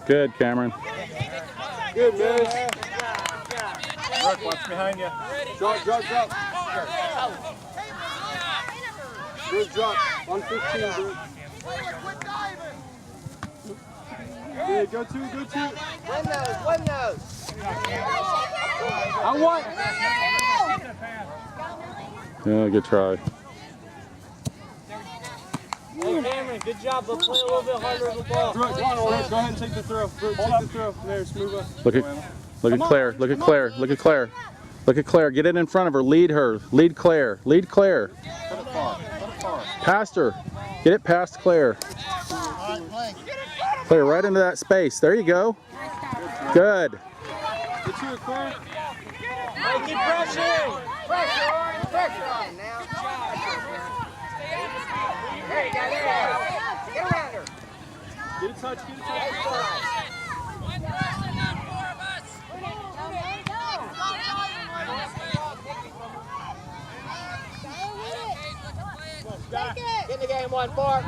Good, Cameron. Good, man. Brooke, watch behind you. Drop, drop, drop. Good drop. 115, Brooke. Yeah, go two, go two. Win those. I want. Yeah, good try. Hey, Cameron, good job, but play a little bit harder with the ball. Brooke, go ahead and take the throw. Brooke, take the throw. There, smooth up. Look at Claire. Look at Claire. Look at Claire. Look at Claire. Get it in front of her. Lead her. Lead Claire. Lead Claire. Put it far. Put it far. Past her. Get it past Claire. Claire, right into that space. There you go. Good. Get to it, Claire. Hey, keep pressuring. Pressure on now. There you go, there you go. Get around her. Get a touch, get a touch. Get in the game, 1-4.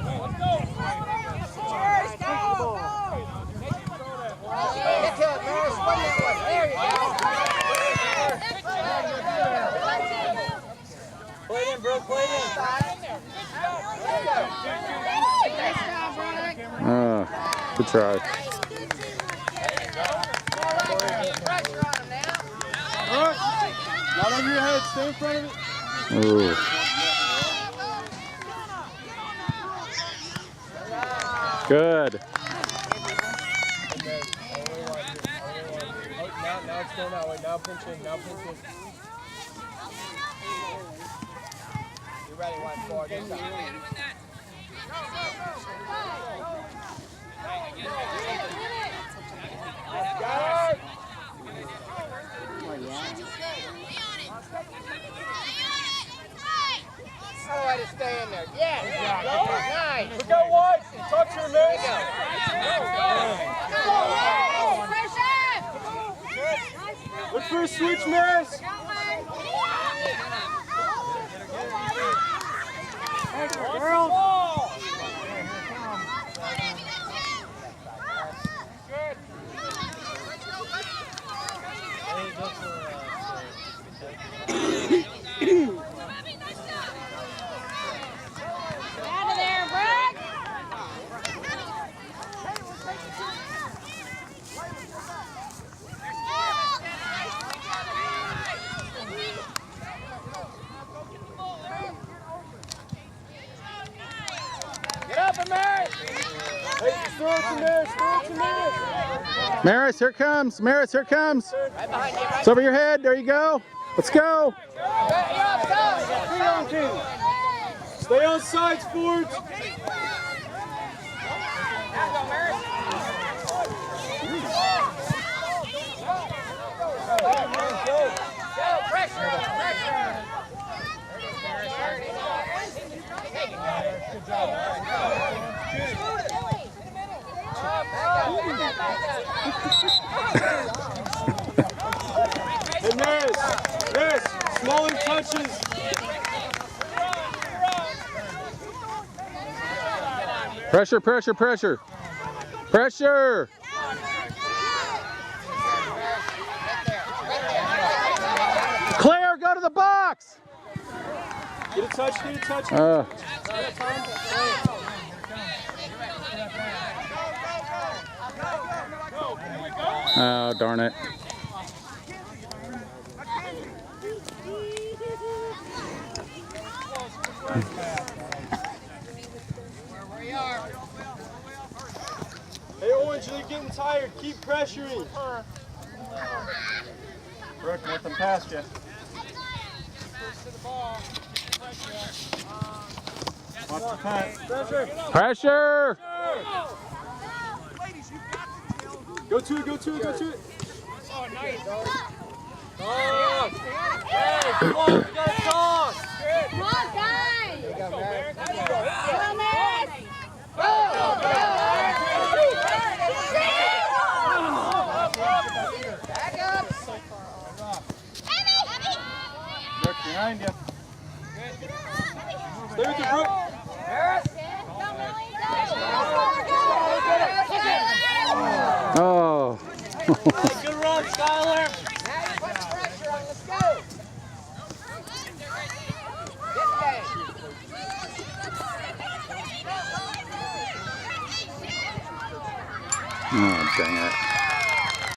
Let's go. Get to it, Maris. Win that one. There you go. Play it in, bro. Play it in. Good try. Not over your head. Stay in front of it. Ooh. Good. Now it's going that way. Now pinch in. Now pinch in. You ready, 1-4. Get that. How do I just stay in there? Yeah. Nice. Look out wide. Touch her, man. Look for a switch, Maris. Girl. Maris, here comes. Maris, here comes. It's over your head. There you go. Let's go. Stay on sides, Forge. Hey, Maris, smaller touches. Pressure, pressure, pressure. Pressure. Claire, go to the box. Get a touch, get a touch. Oh, darn it. Hey, Orange, they're getting tired. Keep pressuring. Brooke, nothing past you. Watch the pass. Pressure. Go to it, go to it, go to it. Oh, nice. Oh, hey, come on, we gotta toss. Come on, guys. There you go, man. Come on, man. Back up. Brooke, behind you. Stay with the Brooke. Harris. Go, Millie. Go. Good run, Skylar. Now you put pressure on. Let's go. Get the game. Oh, dang it.